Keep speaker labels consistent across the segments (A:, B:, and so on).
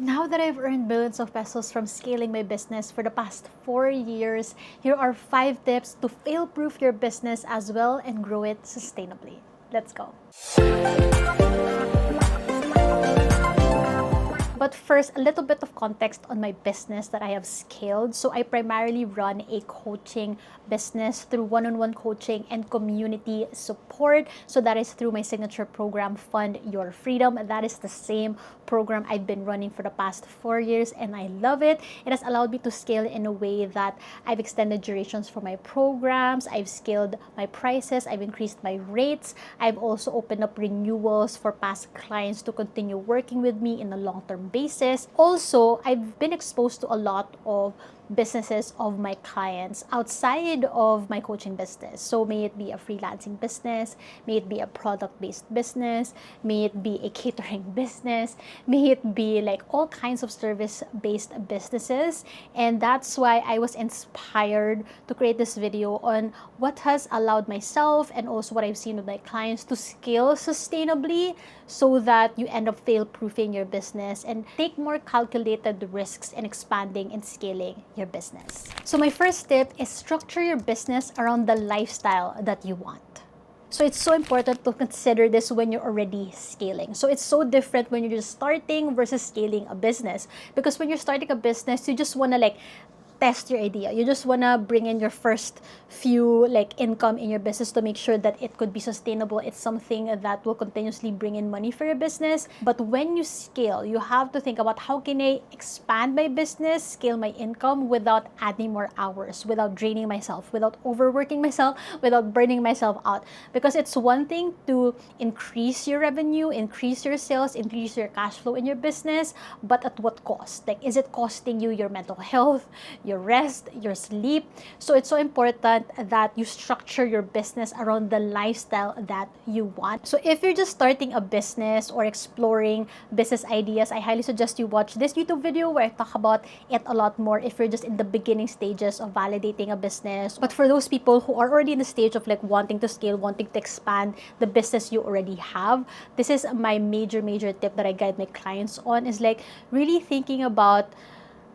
A: Now that I've earned millions of pesos from scaling my business for the past 4 years, here are 5 tips to fail-proof your business as well and grow it sustainably. Let's go. But first, a little bit of context on my business that I have scaled. So I primarily run a coaching business through one-on-one coaching and community support. So that is through my signature program, Fund Your Freedom. That is the same program I've been running for the past 4 years, and I love it. It has allowed me to scale in a way that I've extended durations for my programs, I've scaled my prices, I've increased my rates, I've also opened up renewals for past clients to continue working with me in a long-term basis. Also, I've been exposed to a lot of businesses of my clients outside of my coaching business. So may it be a freelancing business, may it be a product-based business, may it be a catering business, may it be like all kinds of service-based businesses. And that's why I was inspired to create this video on what has allowed myself and also what I've seen with my clients to scale sustainably so that you end up fail-proofing your business and take more calculated risks in expanding and scaling your business. So my first tip is structure your business around the lifestyle that you want. So it's so important to consider this when you're already scaling. So it's so different when you're just starting versus scaling a business. Because when you're starting a business, you just want to test your idea. You just want to bring in your first few income in your business to make sure that it could be sustainable. It's something that will continuously bring in money for your business. But when you scale, you have to think about how can I expand my business, scale my income without adding more hours, without draining myself, without overworking myself, without burning myself out. Because it's one thing to increase your revenue, increase your sales, increase your cash flow in your business, but at what cost? Is it costing you your mental health, your rest, your sleep? So it's so important that you structure your business around the lifestyle that you want. So if you're just starting a business or exploring business ideas, I highly suggest you watch this YouTube video where I talk about it a lot more if you're just in the beginning stages of validating a business. But for those people who are already in the stage of wanting to scale, wanting to expand the business you already have, this is my major tip that I guide my clients on, is really thinking about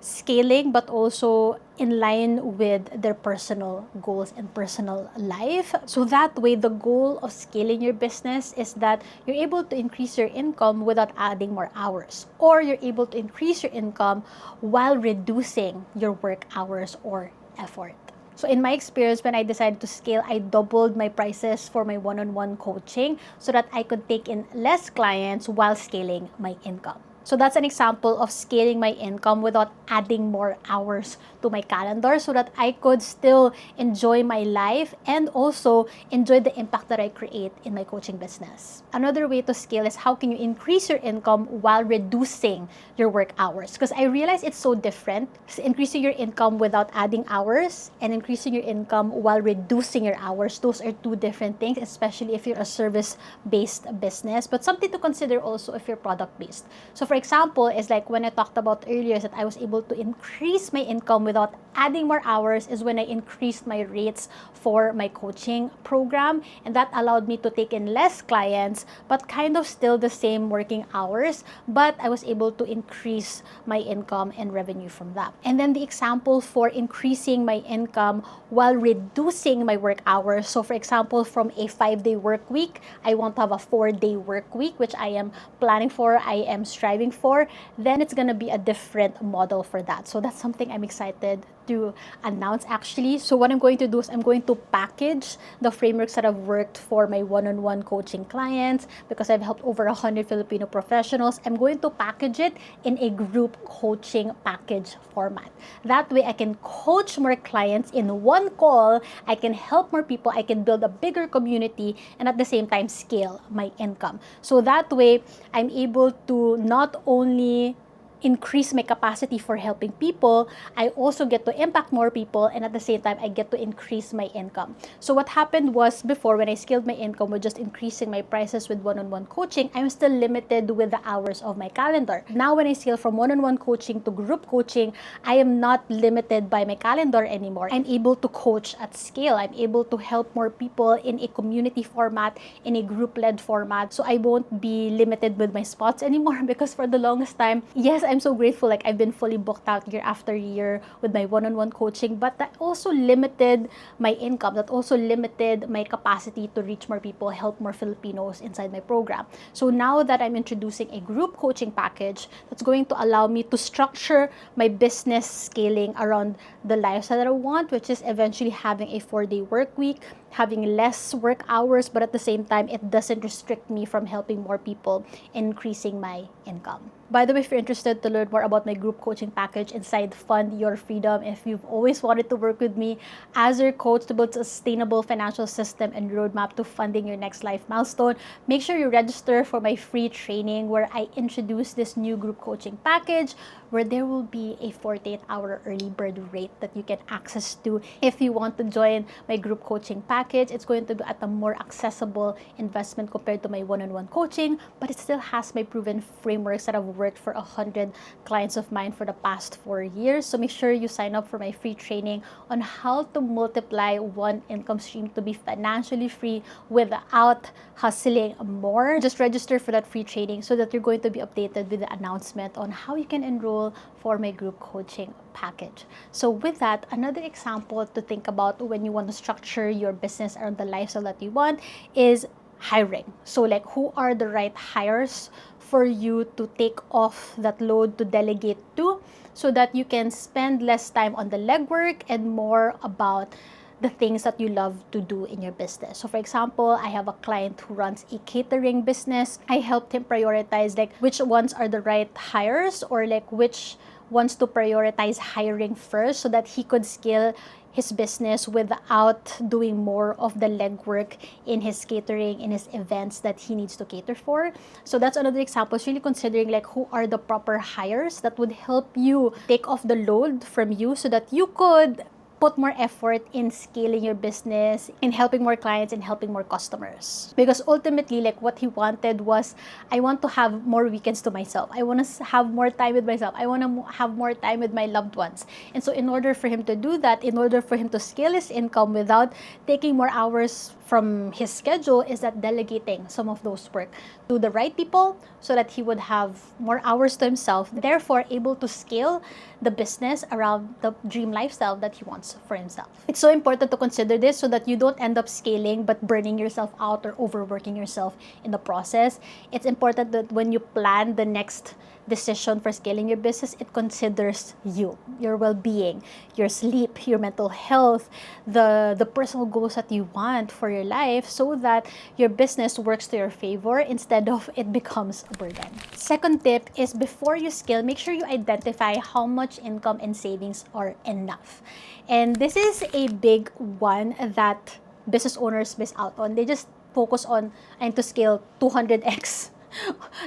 A: scaling but also in line with their personal goals and personal life. So that way, the goal of scaling your business is that you're able to increase your income without adding more hours, or you're able to increase your income while reducing your work hours or effort. So in my experience, when I decided to scale, I doubled my prices for my one-on-one coaching so that I could take in less clients while scaling my income. So that's an example of scaling my income without adding more hours to my calendar so that I could still enjoy my life and also enjoy the impact that I create in my coaching business. Another way to scale is how can you increase your income while reducing your work hours? Because I realize it's so different. Increasing your income without adding hours and increasing your income while reducing your hours, those are two different things, especially if you're a service-based business, but something to consider also if you're product-based. So for example, is when I talked about earlier that I was able to increase my income without adding more hours is when I increased my rates for my coaching program, and that allowed me to take in less clients but kind of still the same working hours, but I was able to increase my income and revenue from that. And then the example for increasing my income while reducing my work hours. So for example, from a 5-day work week, I want to have a 4-day work week, which I am planning for, I am striving for. Then it's gonna be a different model for that. So that's something I'm excited to announce actually. So what I'm going to do is I'm going to package the frameworks that I've worked for my one-on-one coaching clients, because I've helped over 100 Filipino professionals. I'm going to package it in a group coaching package format. That way I can coach more clients in one call, I can help more people, I can build a bigger community, and at the same time scale my income. So that way I'm able to not only increase my capacity for helping people, I also get to impact more people, and at the same time, I get to increase my income. So what happened was before, when I scaled my income with just increasing my prices with one-on-one coaching, I'm still limited with the hours of my calendar. Now, when I scale from one-on-one coaching to group coaching, I am not limited by my calendar anymore. I'm able to coach at scale. I'm able to help more people in a community format, in a group-led format. So I won't be limited with my spots anymore, because for the longest time, yes, I'm so grateful, like I've been fully booked out year after year with my one-on-one coaching, but that also limited my income, that also limited my capacity to reach more people, help more Filipinos inside my program. So now that I'm introducing a group coaching package that's going to allow me to structure my business scaling around the lifestyle that I want, which is eventually having a 4-day work week, having less work hours, but at the same time, it doesn't restrict me from helping more people, increasing my income. By the way, if you're interested to learn more about my group coaching package inside Fund Your Freedom, if you've always wanted to work with me as your coach to build a sustainable financial system and roadmap to funding your next life milestone, make sure you register for my free training where I introduce this new group coaching package where there will be a 48-hour early bird rate that you can access to if you want to join my group coaching package. It's going to be at a more accessible investment compared to my one-on-one coaching, but it still has my proven frameworks that I've worked for 100 clients of mine for the past 4 years. So make sure you sign up for my free training on how to multiply one income stream to be financially free without hustling more. Just register for that free training so that you're going to be updated with the announcement on how you can enroll for my group coaching package. So with that, another example to think about when you want to structure your business around the lifestyle that you want is hiring. So like, who are the right hires for you to take off that load, to delegate to, so that you can spend less time on the legwork and more about the things that you love to do in your business. So for example, I have a client who runs a catering business. I helped him prioritize like which ones are the right hires, or like which ones to prioritize hiring first so that he could scale his business without doing more of the legwork in his catering, in his events that he needs to cater for. So that's another example. It's really considering like who are the proper hires that would help you take off the load from you so that you could put more effort in scaling your business, in helping more clients, and helping more customers. Because ultimately, like what he wanted was, I want to have more weekends to myself. I want to have more time with myself. I want to have more time with my loved ones. And so in order for him to do that, in order for him to scale his income without taking more hours from his schedule, is that delegating some of those work to the right people so that he would have more hours to himself, therefore able to scale the business around the dream lifestyle that he wants for himself. It's so important to consider this so that you don't end up scaling but burning yourself out or overworking yourself in the process. It's important that when you plan the next decision for scaling your business, it considers you, your well-being, your sleep, your mental health, the personal goals that you want for your life, so that your business works to your favor instead of it becomes a burden. Second tip is, before you scale, make sure you identify how much income and savings are enough. And this is a big one that business owners miss out on. They just focus on, I need to scale 200x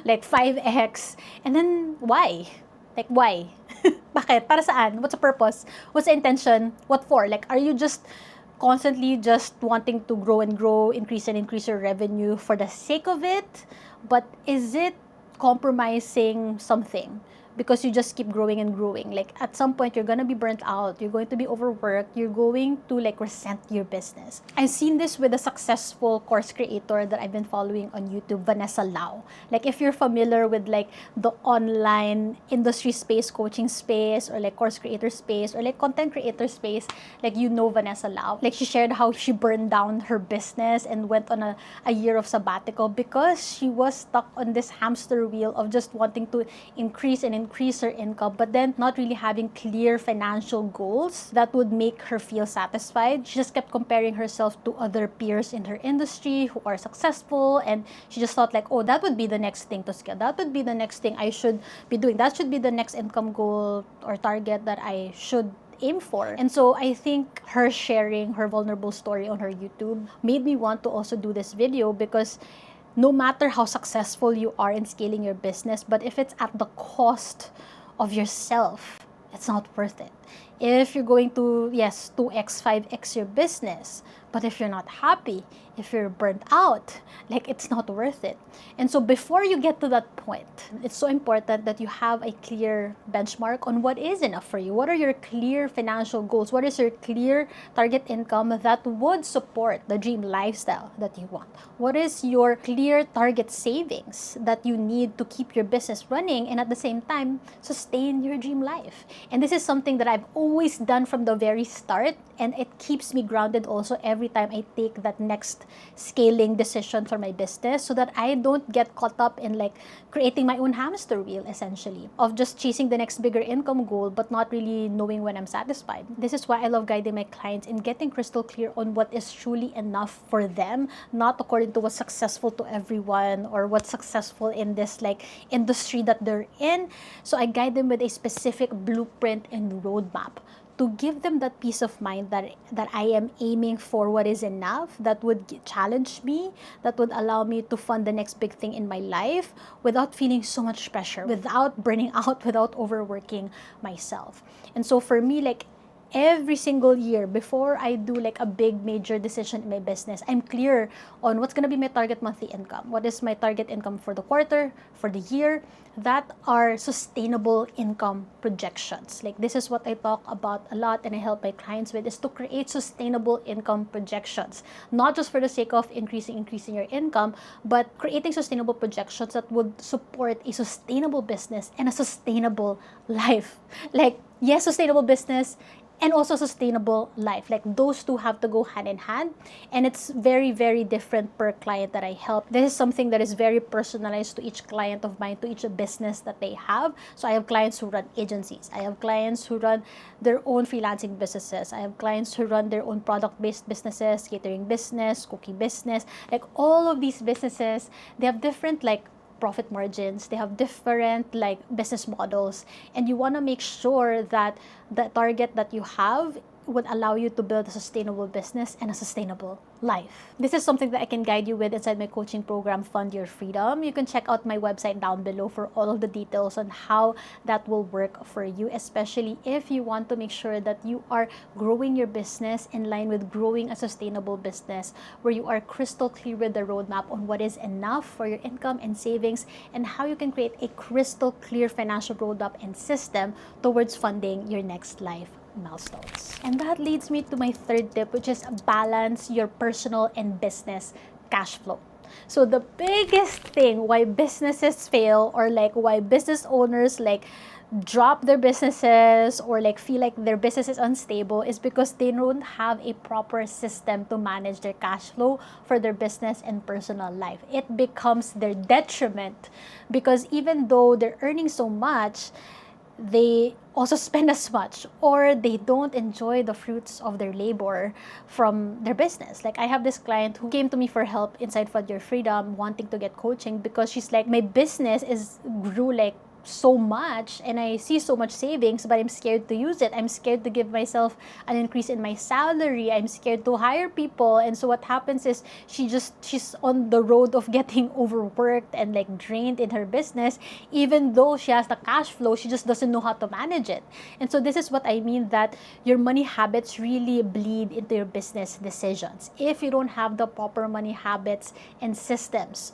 A: like 5x, and then why? Like, why? Bakit? Para saan? What's the purpose? What's the intention? What for? Like, are you just constantly just wanting to grow and grow, increase and increase your revenue for the sake of it? But is it compromising something? Because you just keep growing and growing. Like, at some point, you're gonna be burnt out. You're going to be overworked. You're going to like resent your business. I've seen this with a successful course creator that I've been following on YouTube, Vanessa Lau. Like, if you're familiar with like the online industry space, coaching space, or like course creator space, or like content creator space, like, you know Vanessa Lau. Like, she shared how she burned down her business and went on a year of sabbatical because she was stuck on this hamster wheel of just wanting to increase her income, but then not really having clear financial goals that would make her feel satisfied. She just kept comparing herself to other peers in her industry who are successful, and she just thought like, oh, that would be the next thing to scale. That would be the next thing I should be doing. That should be the next income goal or target that I should aim for. And so I think her sharing her vulnerable story on her YouTube made me want to also do this video, because no matter how successful you are in scaling your business, but if it's at the cost of yourself, it's not worth it. If you're going to, yes, 2x, 5x your business, but if you're not happy, if you're burnt out, like it's not worth it. And so before you get to that point, it's so important that you have a clear benchmark on what is enough for you. What are your clear financial goals? What is your clear target income that would support the dream lifestyle that you want? What is your clear target savings that you need to keep your business running and at the same time sustain your dream life? And this is something that I've always done from the very start, and it keeps me grounded also every time I take that next scaling decision for my business, so that I don't get caught up in like creating my own hamster wheel, essentially, of just chasing the next bigger income goal but not really knowing when I'm satisfied. This is why I love guiding my clients in getting crystal clear on what is truly enough for them, not according to what's successful to everyone or what's successful in this like industry that they're in. So I guide them with a specific blueprint and roadmap to give them that peace of mind that I am aiming for what is enough, that would challenge me, that would allow me to fund the next big thing in my life without feeling so much pressure, without burning out, without overworking myself. And so for me, like every single year before I do like a big major decision in my business, I'm clear on what's going to be my target monthly income. What is my target income for the quarter, for the year? That are sustainable income projections. Like this is what I talk about a lot and I help my clients with, is to create sustainable income projections. Not just for the sake of increasing your income, but creating sustainable projections that would support a sustainable business and a sustainable life. Like, yes, sustainable business and also sustainable life. Like those two have to go hand in hand, and it's very, very different per client that I help. This is something that is very personalized to each client of mine, to each business that they have. So I have clients who run agencies. I have clients who run their own freelancing businesses. I have clients who run their own product-based businesses, catering business, cookie business. Like all of these businesses, they have different like profit margins, they have different like business models, and you want to make sure that the target that you have would allow you to build a sustainable business and a sustainable life. This is something that I can guide you with inside my coaching program, Fund Your Freedom. You can check out my website down below for all of the details on how that will work for you, especially if you want to make sure that you are growing your business in line with growing a sustainable business, where you are crystal clear with the roadmap on what is enough for your income and savings, and how you can create a crystal clear financial roadmap and system towards funding your next life milestones. And that leads me to my third tip, which is balance your personal and business cash flow. So the biggest thing why businesses fail, or like why business owners like drop their businesses or like feel like their business is unstable, is because they don't have a proper system to manage their cash flow for their business and personal life. It becomes their detriment, because even though they're earning so much, they also spend as much, or they don't enjoy the fruits of their labor from their business. Like I have this client who came to me for help inside Fund Your Freedom, wanting to get coaching, because she's like, my business grew like so much and I see so much savings, but I'm scared to use it. I'm scared to give myself an increase in my salary. I'm scared to hire people. And so what happens is she's on the road of getting overworked and like drained in her business. Even though she has the cash flow, she just doesn't know how to manage it. And so this is what I mean, that your money habits really bleed into your business decisions. If you don't have the proper money habits and systems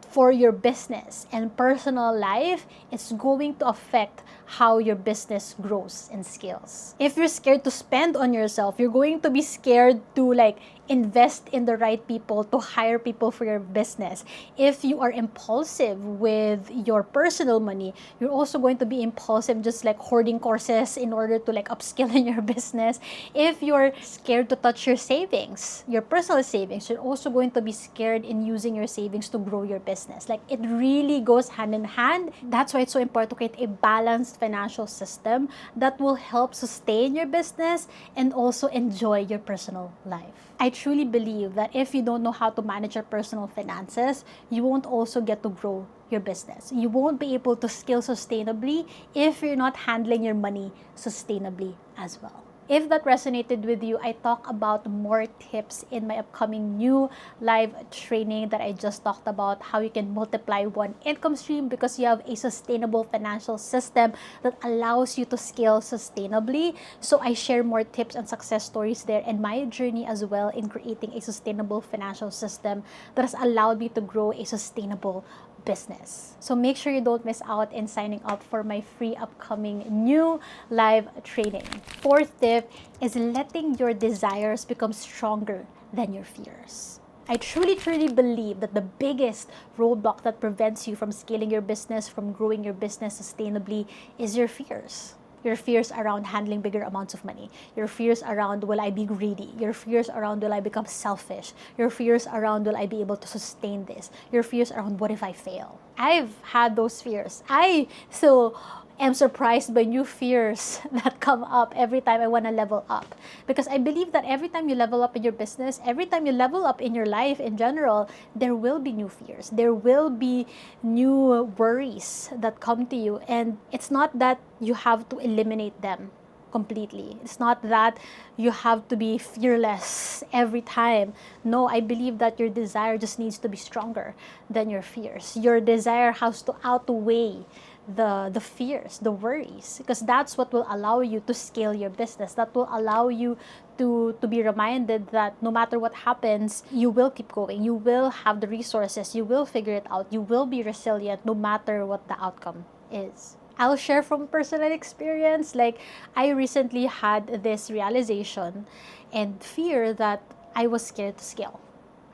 A: for your business and personal life, it's going to affect how your business grows and scales. If you're scared to spend on yourself, you're going to be scared to like invest in the right people, to hire people for your business. If you are impulsive with your personal money, you're also going to be impulsive, just like hoarding courses in order to like upskill in your business. If you're scared to touch your savings, your personal savings, you're also going to be scared in using your savings to grow your business. Like it really goes hand in hand. That's why it's so important to create a balanced financial system that will help sustain your business and also enjoy your personal life. I truly believe that if you don't know how to manage your personal finances, you won't also get to grow your business. You won't be able to scale sustainably if you're not handling your money sustainably as well. If that resonated with you, I talk about more tips in my upcoming new live training that I just talked about, how you can multiply one income stream because you have a sustainable financial system that allows you to scale sustainably. So I share more tips and success stories there, and my journey as well in creating a sustainable financial system that has allowed me to grow a sustainable business. So make sure you don't miss out in signing up for my free upcoming new live training. Fourth tip is letting your desires become stronger than your fears. I truly believe that the biggest roadblock that prevents you from scaling your business, from growing your business sustainably, is your fears. Your fears around handling bigger amounts of money. Your fears around, will I be greedy? Your fears around, will I become selfish? Your fears around, will I be able to sustain this? Your fears around, what if I fail? I've had those fears. I still am surprised by new fears that come up every time I want to level up. Because I believe that every time you level up in your business, every time you level up in your life in general, there will be new fears. There will be new worries that come to you. And it's not that you have to eliminate them completely. It's not that you have to be fearless every time. No, I believe that your desire just needs to be stronger than your fears. Your desire has to outweigh the fears, the worries, because that's what will allow you to scale your business. That will allow you to be reminded that no matter what happens, you will keep going. You will have the resources. You will figure it out. You will be resilient no matter what the outcome is. I'll share from personal experience. Like, I recently had this realization and fear that I was scared to scale.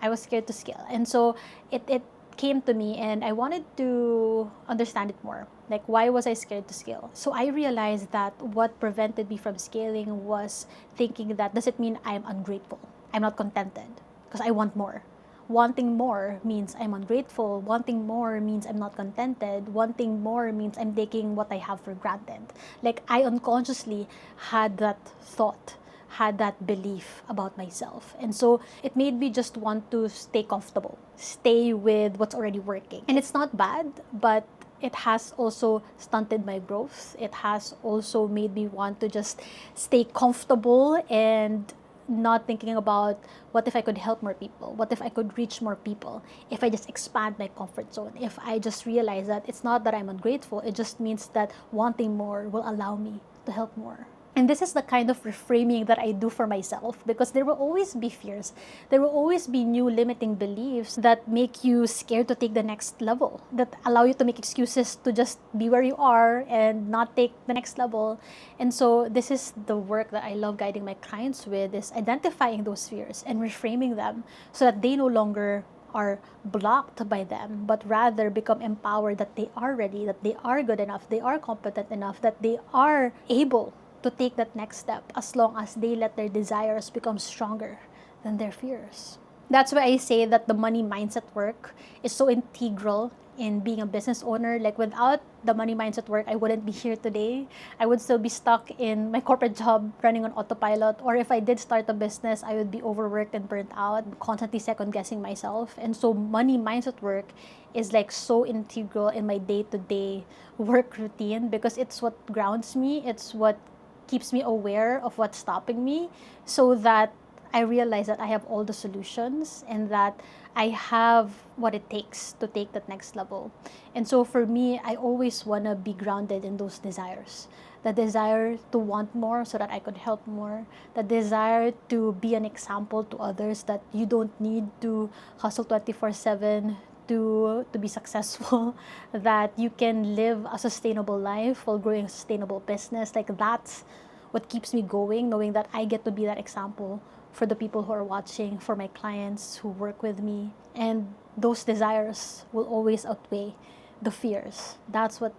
A: I was scared to scale. And so it came to me and I wanted to understand it more. Like, why was I scared to scale? So I realized that what prevented me from scaling was thinking that, does it mean I'm ungrateful? I'm not contented because I want more. Wanting more means I'm ungrateful. Wanting more means I'm not contented. Wanting more means I'm taking what I have for granted. Like, I unconsciously had that thought, had that belief about myself. And so it made me just want to stay comfortable, stay with what's already working. And it's not bad, but it has also stunted my growth. It has also made me want to just stay comfortable and not thinking about what if I could help more people, what if I could reach more people, if I just expand my comfort zone, if I just realize that it's not that I'm ungrateful, it just means that wanting more will allow me to help more. And this is the kind of reframing that I do for myself, because there will always be fears. There will always be new limiting beliefs that make you scared to take the next level, that allow you to make excuses to just be where you are and not take the next level. And so this is the work that I love guiding my clients with, is identifying those fears and reframing them so that they no longer are blocked by them, but rather become empowered that they are ready, that they are good enough, they are competent enough, that they are able to take that next step, as long as they let their desires become stronger than their fears. That's why I say that the money mindset work is so integral in being a business owner. Like, without the money mindset work, I wouldn't be here today. I would still be stuck in my corporate job running on autopilot. Or if I did start a business, I would be overworked and burnt out, constantly second guessing myself. And so money mindset work is like so integral in my day-to-day work routine, because it's what grounds me. It's what keeps me aware of what's stopping me, so that I realize that I have all the solutions and that I have what it takes to take that next level. And so for me, I always want to be grounded in those desires. The desire to want more so that I could help more. The desire to be an example to others, that you don't need to hustle 24/7 to be successful, that you can live a sustainable life while growing a sustainable business. Like, that's what keeps me going, knowing that I get to be that example for the people who are watching, for my clients who work with me. And those desires will always outweigh the fears. That's what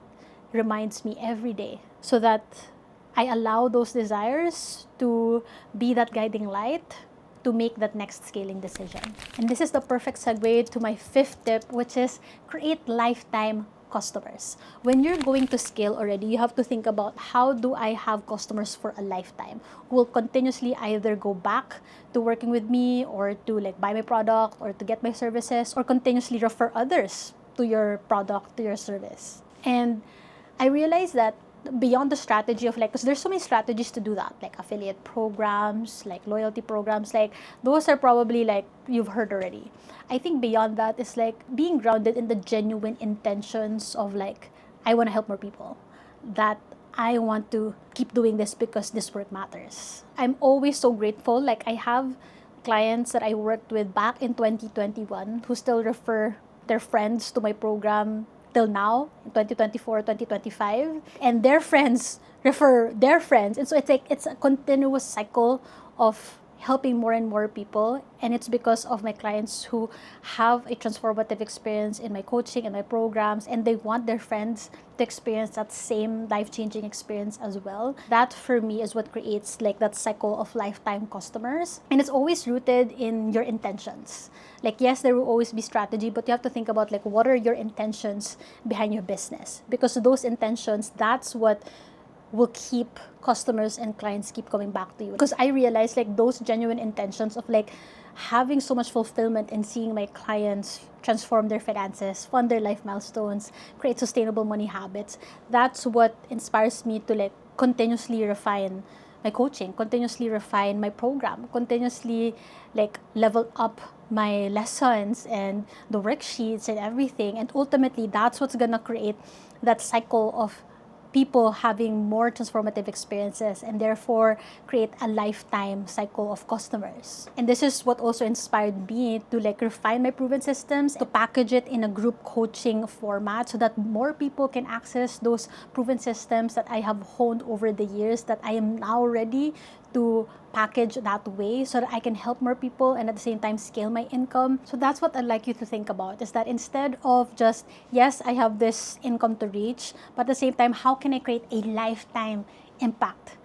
A: reminds me every day, so that I allow those desires to be that guiding light to make that next scaling decision. And this is the perfect segue to my fifth tip, which is create lifetime customers. When you're going to scale already, you have to think about, how do I have customers for a lifetime who will continuously either go back to working with me, or to like buy my product, or to get my services, or continuously refer others to your product, to your service. And I realized that beyond the strategy of like, because there's so many strategies to do that, like affiliate programs, like loyalty programs, like those are probably like you've heard already. I think beyond that is like being grounded in the genuine intentions of like, I want to help more people, that I want to keep doing this because this work matters. I'm always so grateful. Like I have clients that I worked with back in 2021 who still refer their friends to my program till now, in 2024, 2025, and their friends refer their friends. And so it's like, it's a continuous cycle of helping more and more people. And it's because of my clients who have a transformative experience in my coaching and my programs, and they want their friends to experience that same life-changing experience as well. That for me is what creates like that cycle of lifetime customers. And it's always rooted in your intentions. Like, yes, there will always be strategy, but you have to think about like, what are your intentions behind your business? Because those intentions, that's what will keep customers and clients keep coming back to you. Because I realized like those genuine intentions of like having so much fulfillment in seeing my clients transform their finances, fund their life milestones, create sustainable money habits, that's what inspires me to like continuously refine my coaching, continuously refine my program, continuously like level up my lessons and the worksheets and everything. And ultimately, that's what's gonna create that cycle of people having more transformative experiences and therefore create a lifetime cycle of customers. And this is what also inspired me to like refine my proven systems, to package it in a group coaching format so that more people can access those proven systems that I have honed over the years, that I am now ready to package that way so that I can help more people and at the same time scale my income. So that's what I'd like you to think about, is that instead of just, yes, I have this income to reach, but at the same time, how can I create a lifetime impact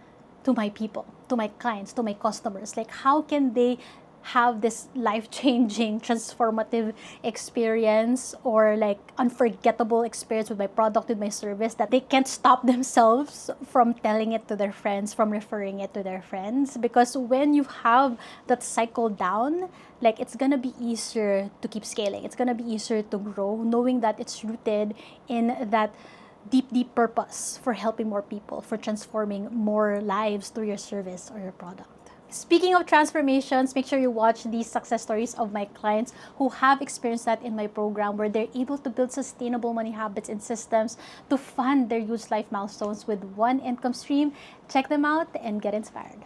A: to my people, to my clients, to my customers? Like, how can they have this life-changing, transformative experience or like unforgettable experience with my product, with my service, that they can't stop themselves from telling it to their friends, from referring it to their friends? Because when you have that cycle down, like it's gonna be easier to keep scaling. It's gonna be easier to grow, knowing that it's rooted in that deep purpose for helping more people, for transforming more lives through your service or your product. Speaking of transformations, make sure you watch these success stories of my clients who have experienced that in my program, where they're able to build sustainable money habits and systems to fund their huge life milestones with one income stream. Check them out and get inspired.